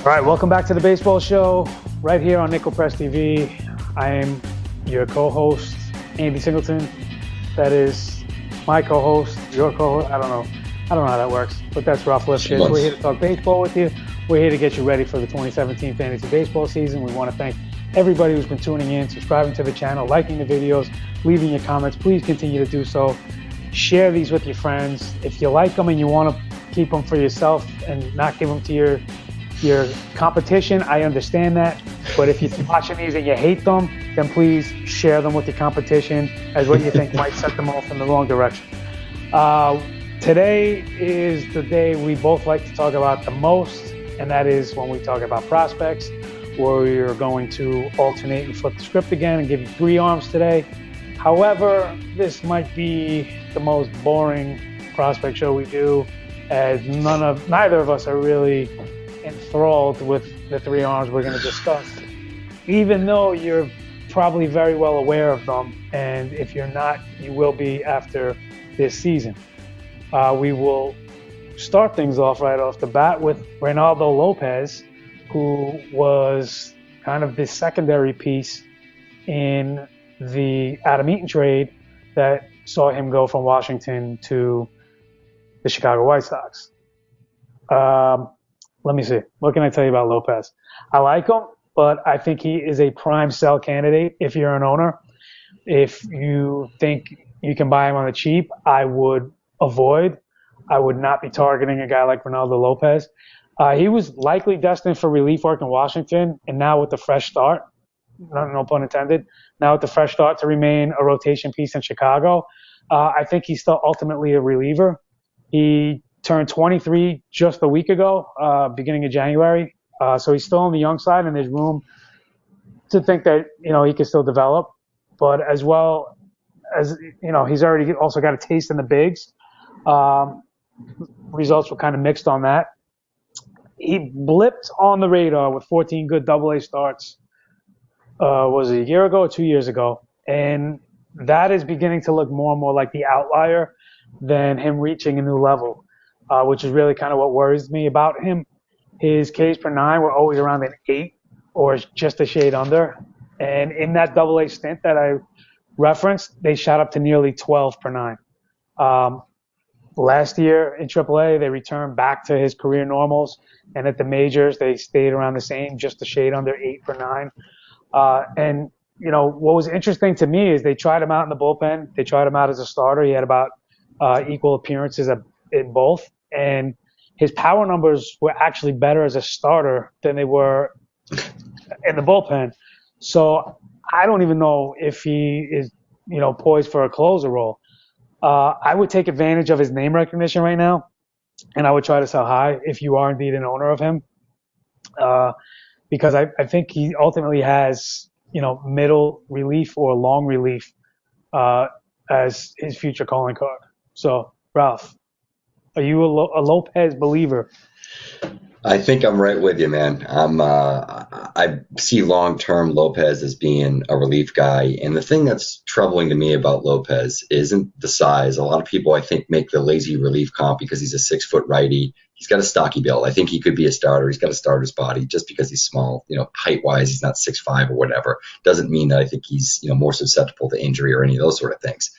All right, welcome back to the Baseball Show right here on Nickel Press TV. I am your co-host, Andy Singleton. That is my co-host, your co-host. I don't know how that works, but that's rough. Lifshitz. We're here to talk baseball with you. We're here to get you ready for the 2017 fantasy baseball season. We want to thank everybody who's been tuning in, subscribing to the channel, liking the videos, leaving your comments. Please continue to do so. Share these with your friends. If you like them and you want to keep them for yourself and not give them to your competition, I understand that. But if you're watching these and you hate them, then please share them with your competition as what you think might set them off in the wrong direction. Today is the day we both like to talk about the most, and that is when we talk about prospects, where we are going to alternate and flip the script again and give you three arms today. However, this might be the most boring prospect show we do, as neither of us are really enthralled with the three arms we're going to discuss, even though you're probably very well aware of them, and if you're not, you will be after this season. We will start things off right off the bat with Ronaldo Lopez, who was kind of the secondary piece in the Adam Eaton trade that saw him go from Washington to the Chicago White Sox. Let me see. What can I tell you about Lopez? I like him, but I think he is a prime sell candidate if you're an owner. If you think you can buy him on the cheap, I would avoid. I would not be targeting a guy like Ronaldo Lopez. He was likely destined for relief work in Washington, and now with the fresh start, no pun intended, now with the fresh start to remain a rotation piece in Chicago, I think he's still ultimately a reliever. He turned 23 just a week ago, beginning of January. So he's still on the young side, and there's room to think that, he can still develop. But as well as, he's already also got a taste in the bigs. Results were kind of mixed on that. He blipped on the radar with 14 good AA starts. Was it a year ago or 2 years ago? And that is beginning to look more and more like the outlier than him reaching a new level. Which is really kind of what worries me about him. His Ks per nine were always around an 8 or just a shade under. And in that AA stint that I referenced, they shot up to nearly 12 per 9. Last year in AAA, they returned back to his career normals. And at the majors, they stayed around the same, just a shade under 8 per 9. And, what was interesting to me is they tried him out in the bullpen. They tried him out as a starter. He had about equal appearances in both. And his power numbers were actually better as a starter than they were in the bullpen. So I don't even know if he is, poised for a closer role. I would take advantage of his name recognition right now, and I would try to sell high if you are indeed an owner of him, because I think he ultimately has, middle relief or long relief as his future calling card. So, Ralph, are you a Lopez believer? I think I'm right with you, man. I see long-term Lopez as being a relief guy. And the thing that's troubling to me about Lopez isn't the size. A lot of people, I think, make the lazy relief comp because he's a 6-foot righty. He's got a stocky build. I think he could be a starter. He's got a starter's body just because he's small. Height-wise, he's not 6'5" or whatever. Doesn't mean that I think he's, more susceptible to injury or any of those sort of things.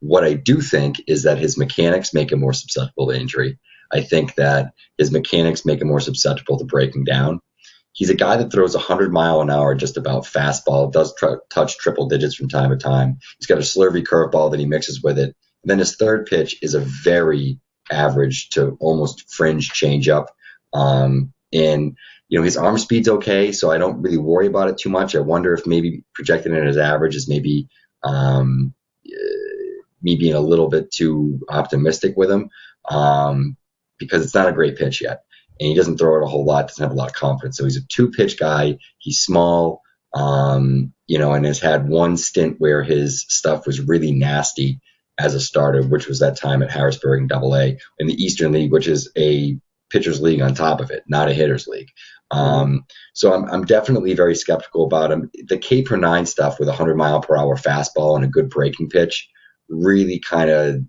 What I do think is that his mechanics make him more susceptible to injury. I think that his mechanics make him more susceptible to breaking down. He's a guy that throws 100-mile-an-hour just about fastball, does touch triple digits from time to time. He's got a slurvy curveball that he mixes with it. And then his third pitch is a very average to almost fringe changeup. And, his arm speed's okay, so I don't really worry about it too much. I wonder if maybe projecting it as average is maybe me being a little bit too optimistic with him, because it's not a great pitch yet. And he doesn't throw it a whole lot, doesn't have a lot of confidence. So he's a 2-pitch guy. He's small, and has had one stint where his stuff was really nasty as a starter, which was that time at Harrisburg in AA in the Eastern League, which is a pitcher's league on top of it, not a hitter's league. So I'm definitely very skeptical about him. The K per 9 stuff with 100-mile-per-hour fastball and a good breaking pitch really kind of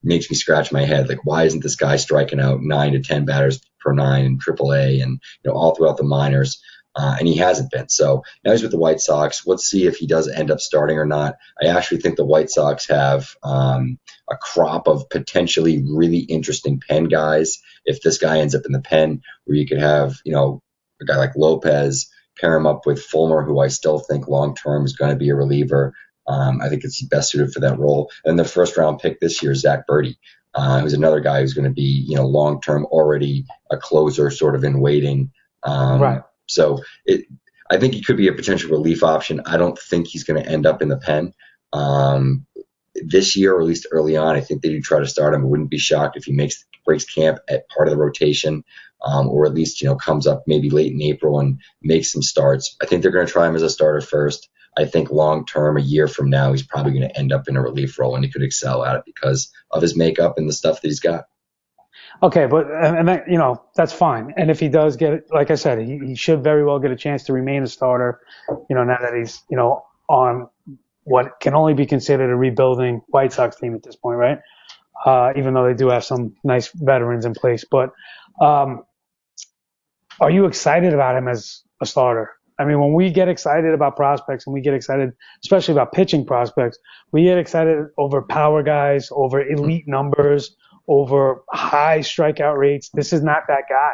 makes me scratch my head. Like, why isn't this guy striking out 9 to 10 batters per nine in AAA and all throughout the minors. And he hasn't been. So now he's with the White Sox. Let's see if he does end up starting or not. I actually think the White Sox have a crop of potentially really interesting pen guys. If this guy ends up in the pen, where you could have, a guy like Lopez, pair him up with Fulmer, who I still think long term is going to be a reliever. I think it's best suited for that role. And the first round pick this year, Zach Birdie, who's another guy who's going to be, long term already a closer, sort of in waiting. Right. So I think he could be a potential relief option. I don't think he's going to end up in the pen this year, or at least early on. I think they do try to start him. I wouldn't be shocked if he breaks camp at part of the rotation, or at least comes up maybe late in April and makes some starts. I think they're going to try him as a starter first. I think long term, a year from now, he's probably going to end up in a relief role, and he could excel at it because of his makeup and the stuff that he's got. Okay, but and that, that's fine. And if he does get, like I said, he should very well get a chance to remain a starter. Now that he's on what can only be considered a rebuilding White Sox team at this point, right? Even though they do have some nice veterans in place. But are you excited about him as a starter? I mean, when we get excited about prospects, and we get excited, especially about pitching prospects, we get excited over power guys, over elite numbers, over high strikeout rates. This is not that guy.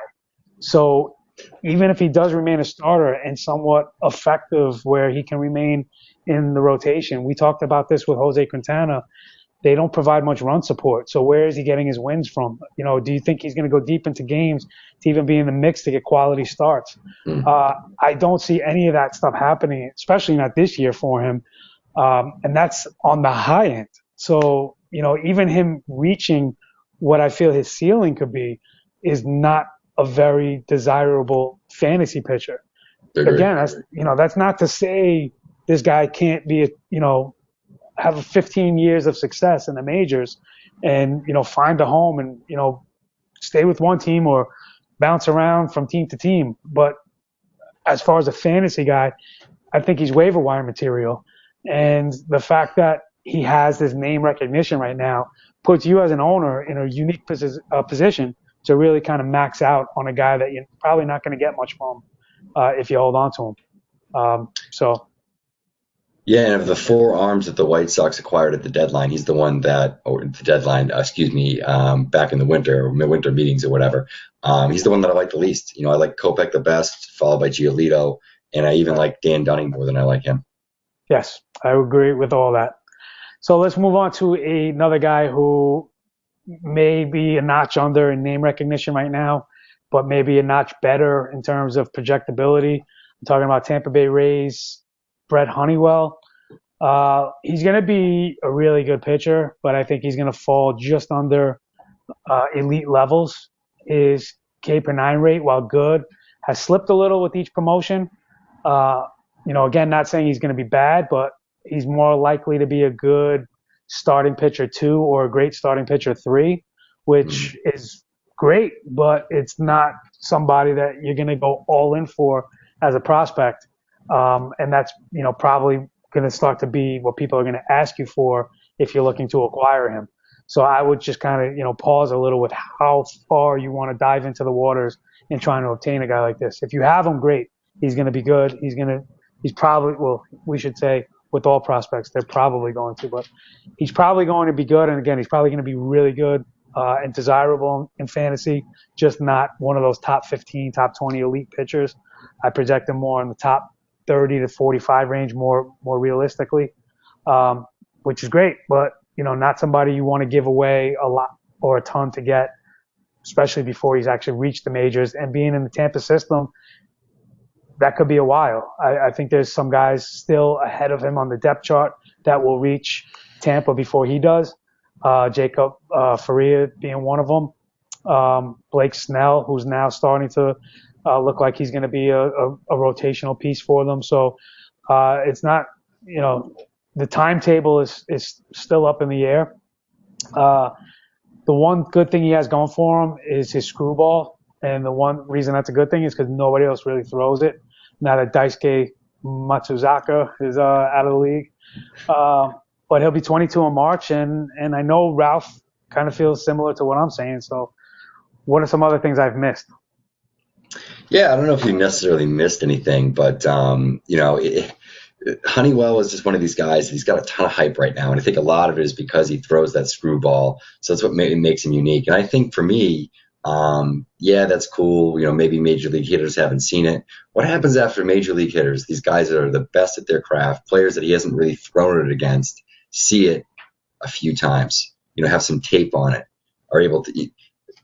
So even if he does remain a starter and somewhat effective where he can remain in the rotation, we talked about this with Jose Quintana, they don't provide much run support. So where is he getting his wins from? Do you think he's going to go deep into games to even be in the mix to get quality starts? I don't see any of that stuff happening, especially not this year for him. And that's on the high end. So, even him reaching what I feel his ceiling could be is not a very desirable fantasy pitcher. Again, that's not to say this guy can't be, have 15 years of success in the majors and, find a home and, stay with one team or bounce around from team to team. But as far as a fantasy guy, I think he's waiver wire material. And the fact that he has this name recognition right now puts you as an owner in a unique position to really kind of max out on a guy that you're probably not going to get much from if you hold on to him. Yeah, and of the four arms that the White Sox acquired at the deadline, he's the one that, or the deadline, back in the winter meetings or whatever, he's the one that I like the least. I like Kopech the best, followed by Giolito, and I even like Dan Dunning more than I like him. Yes, I agree with all that. So let's move on to another guy who may be a notch under in name recognition right now, but maybe a notch better in terms of projectability. I'm talking about Tampa Bay Rays, Brett Honeywell. He's going to be a really good pitcher, but I think he's going to fall just under elite levels. His K per nine rate, while good, has slipped a little with each promotion. Again, not saying he's going to be bad, but he's more likely to be a good starting pitcher 2 or a great starting pitcher 3, which is great, but it's not somebody that you're going to go all in for as a prospect. And that's, probably going to start to be what people are going to ask you for if you're looking to acquire him. So I would just kind of, pause a little with how far you want to dive into the waters in trying to obtain a guy like this. If you have him, great. He's going to be good. He's probably, we should say with all prospects, they're probably going to, but he's probably going to be good. And again, he's probably going to be really good and desirable in fantasy, just not one of those top 15, top 20 elite pitchers. I project him more in the top 30 to 45 range, more realistically, which is great, but not somebody you want to give away a lot or a ton to get, especially before he's actually reached the majors. And being in the Tampa system, that could be a while. I think there's some guys still ahead of him on the depth chart that will reach Tampa before he does. Jacob Faria being one of them. Blake Snell, who's now starting to look like he's going to be a rotational piece for them. So it's not, the timetable is still up in the air. The one good thing he has going for him is his screwball. And the one reason that's a good thing is because nobody else really throws it. Now that Daisuke Matsuzaka is out of the league. But he'll be 22 in March, and I know Ralph kind of feels similar to what I'm saying. So what are some other things I've missed? Yeah, I don't know if you necessarily missed anything, but Honeywell is just one of these guys. He's got a ton of hype right now, and I think a lot of it is because he throws that screwball. So that's what makes him unique. And I think for me, yeah, that's cool. Maybe major league hitters haven't seen it. What happens after major league hitters? These guys that are the best at their craft, players that he hasn't really thrown it against, see it a few times. Have some tape on it, are able to.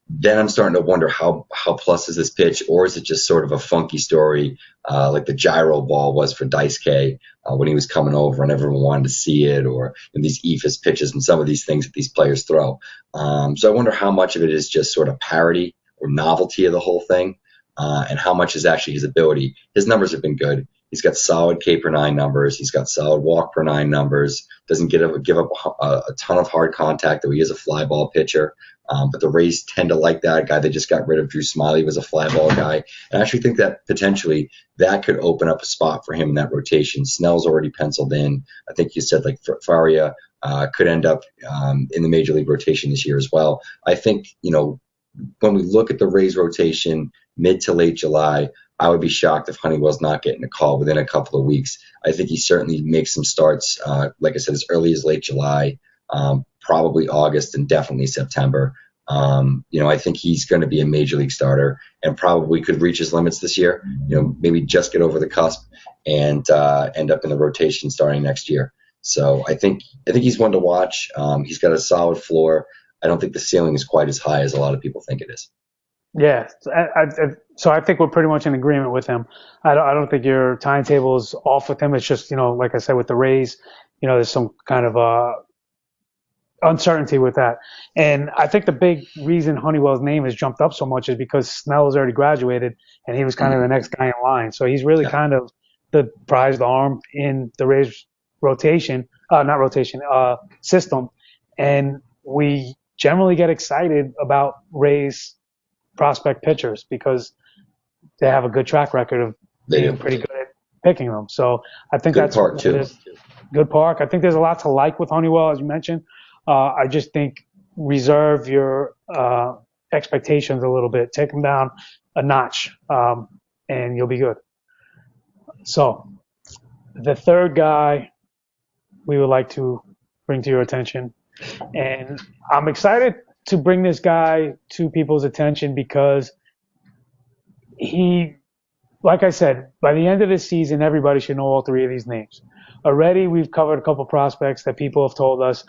Then I'm starting to wonder how plus is this pitch, or is it just sort of a funky story like the gyro ball was for Dice K when he was coming over and everyone wanted to see it, or these E15 pitches and some of these things that these players throw. So I wonder how much of it is just sort of parody or novelty of the whole thing, and how much is actually his ability. His numbers have been good. He's got solid K per nine numbers. He's got solid walk per nine numbers. Doesn't give up a ton of hard contact, though he is a fly ball pitcher. But the Rays tend to like that guy. They just got rid of Drew Smyly, was a fly ball guy. And I actually think that potentially that could open up a spot for him in that rotation. Snell's already penciled in. I think you said like Faria could end up in the major league rotation this year as well. I think, when we look at the Rays rotation mid to late July, I would be shocked if Honeywell's not getting a call within a couple of weeks. I think he certainly makes some starts, like I said, as early as late July, probably August, and definitely September. I think he's going to be a major league starter and probably could reach his limits this year. Maybe just get over the cusp and end up in the rotation starting next year. So I think he's one to watch. He's got a solid floor. I don't think the ceiling is quite as high as a lot of people think it is. Yeah, so I think we're pretty much in agreement with him. I don't think your timetable is off with him. It's just, like I said, with the Rays, there's some kind of uncertainty with that. And I think the big reason Honeywell's name has jumped up so much is because Snell has already graduated and he was kind of the next guy in line. So he's really kind of the prized arm in the Rays system. And we generally get excited about Rays prospect pitchers because they have a good track record of being pretty good at picking them. So I think good that's park too. Good park. I think there's a lot to like with Honeywell, as you mentioned. I just think reserve your expectations a little bit. Take them down a notch, and you'll be good. So the third guy we would like to bring to your attention, and I'm excited to bring this guy to people's attention because he, like I said, by the end of this season, everybody should know all three of these names. Already, we've covered a couple prospects that people have told us,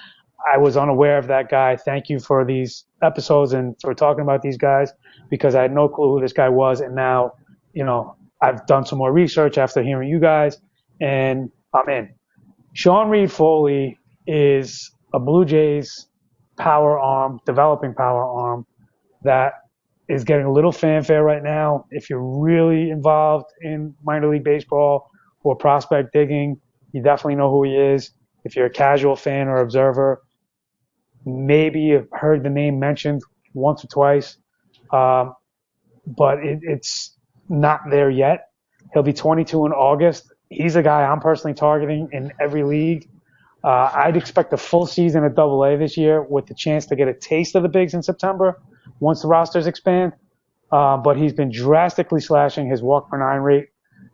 I was unaware of that guy. Thank you for these episodes and for talking about these guys because I had no clue who this guy was. And now, I've done some more research after hearing you guys, and I'm in. Sean Reid-Foley is a Blue Jays developing power arm that is getting a little fanfare right now. If you're really involved in minor league baseball or prospect digging, you definitely know who he is. If you're a casual fan or observer, maybe you've heard the name mentioned once or twice, but it's not there yet. He'll be 22 in August. He's a guy I'm personally targeting in every league. I'd expect a full season at Double-A this year with the chance to get a taste of the bigs in September once the rosters expand. But he's been drastically slashing his walk per nine rate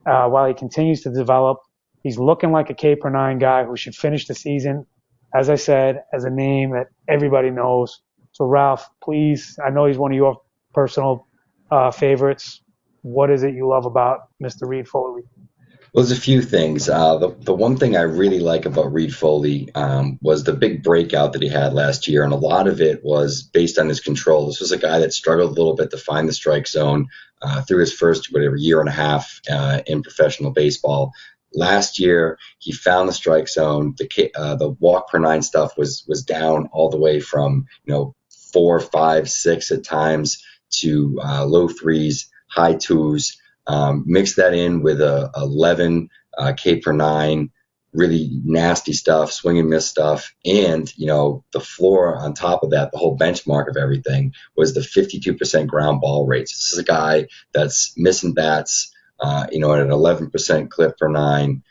while he continues to develop. He's looking like a K per nine guy who should finish the season, as I said, as a name that everybody knows. So, Ralph, please, I know he's one of your personal favorites. What is it you love about Mr. Reid-Foley? Well, there's a few things. The one thing I really like about Reid-Foley was the big breakout that he had last year, and a lot of it was based on his control. This was a guy that struggled a little bit to find the strike zone through his first year and a half in professional baseball. Last year, he found the strike zone. The walk per nine stuff was down all the way from 4, 5, 6 at times to low threes, high twos. Mix that in with a 11 K per nine, really nasty stuff, swing and miss stuff, and the floor on top of that, the whole benchmark of everything was the 52% ground ball rates. This is a guy that's missing bats, at an 11% clip per nine,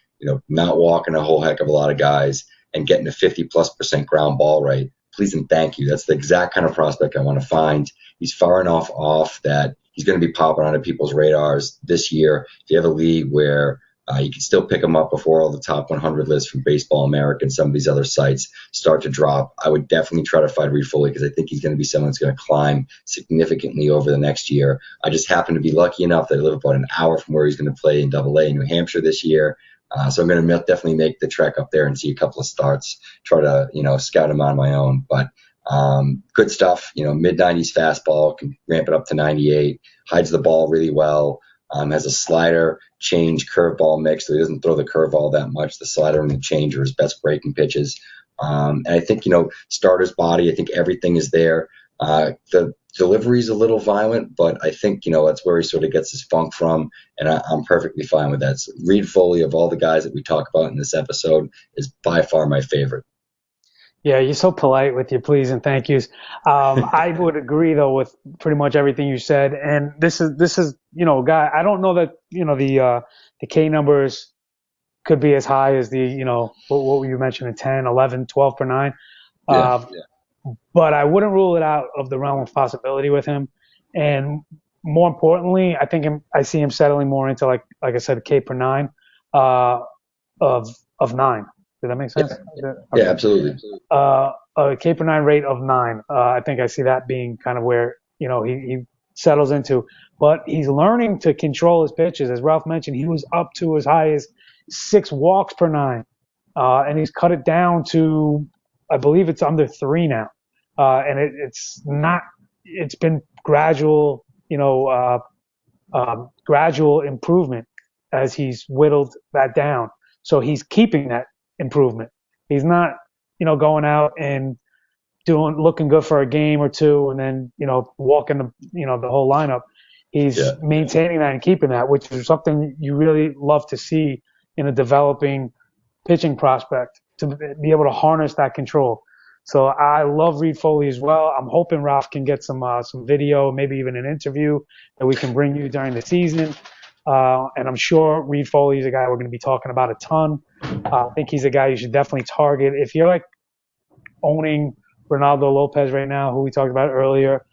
not walking a whole heck of a lot of guys and getting a 50+% ground ball rate. Please and thank you. That's the exact kind of prospect I want to find. He's far enough off that he's going to be popping onto people's radars this year. If you have a league where you can still pick him up before all the top 100 lists from Baseball America and some of these other sites start to drop, I would definitely try to find Reid-Foley because I think he's going to be someone that's going to climb significantly over the next year. I just happen to be lucky enough that I live about an hour from where he's going to play in AA in New Hampshire this year. So I'm going to definitely make the trek up there and see a couple of starts, try to, scout him on my own. But good stuff, mid-90s fastball, can ramp it up to 98, hides the ball really well. Has a slider, change, curveball mix, so he doesn't throw the curveball that much. The slider and the change are his best breaking pitches. And I think, starter's body, I think everything is there. The delivery is a little violent, but I think, that's where he sort of gets his funk from, and I'm perfectly fine with that. So Reid-Foley, of all the guys that we talk about in this episode, is by far my favorite. Yeah, you're so polite with your please and thank yous. I would agree though with pretty much everything you said. And this is guy. I don't know that the K numbers could be as high as the what you mentioned, 10, 11, 12 per 9. Yeah. But I wouldn't rule it out of the realm of possibility with him. And more importantly, I think I see him settling more into like I said, K per 9 of 9. Did that make sense? Yeah, okay. Yeah, absolutely. A K per 9 rate of 9. I think I see that being kind of where, he settles into. But he's learning to control his pitches. As Ralph mentioned, he was up to as high as 6 walks per 9. And he's cut it down to, I believe it's under 3 now. And it's been gradual, gradual improvement as he's whittled that down. So he's keeping that improvement. He's not, going out and looking good for a game or two and then, walking the whole lineup. He's maintaining that and keeping that, which is something you really love to see in a developing pitching prospect, to be able to harness that control. So I love Reid-Foley as well. I'm hoping Ralph can get some video, maybe even an interview that we can bring you during the season. And I'm sure Reid-Foley is a guy we're going to be talking about a ton. I think he's a guy you should definitely target. If you're like owning Ronaldo Lopez right now, who we talked about earlier,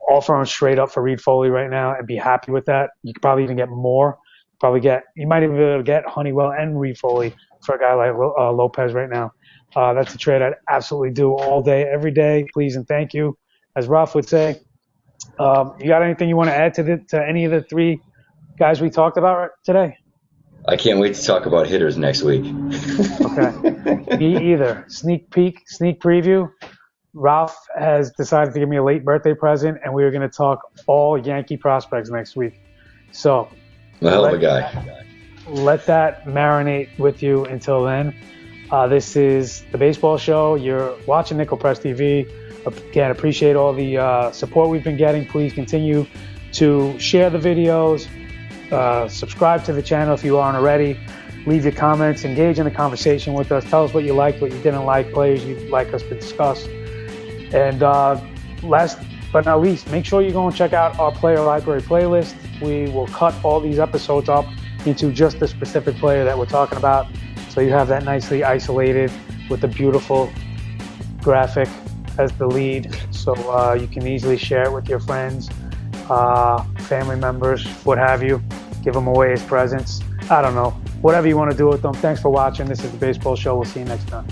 offer him straight up for Reid-Foley right now and be happy with that. You could probably even get more. You might even be able to get Honeywell and Reid-Foley for a guy like Lopez right now. That's a trade I'd absolutely do all day, every day. Please and thank you. As Ralph would say, you got anything you want to add to any of the 3 guys we talked about today? I can't wait to talk about hitters next week. Okay. Me either. Sneak preview. Ralph has decided to give me a late birthday present, and we are going to talk all Yankee prospects next week. So, hell of a guy. Let that marinate with you until then. This is the Baseball Show. You're watching Nickel Press TV. Again, appreciate all the support we've been getting. Please continue to share the videos. Subscribe to the channel if you aren't already. Leave your comments. Engage in the conversation with us. Tell us what you liked, what you didn't like, players you'd like us to discuss. And last but not least, make sure you go and check out our player library playlist. We will cut all these episodes up into just the specific player that we're talking about. So you have that nicely isolated with a beautiful graphic as the lead. So you can easily share it with your friends, family members, what have you. Give them away as presents. I don't know. Whatever you want to do with them. Thanks for watching. This is the Baseball Show. We'll see you next time.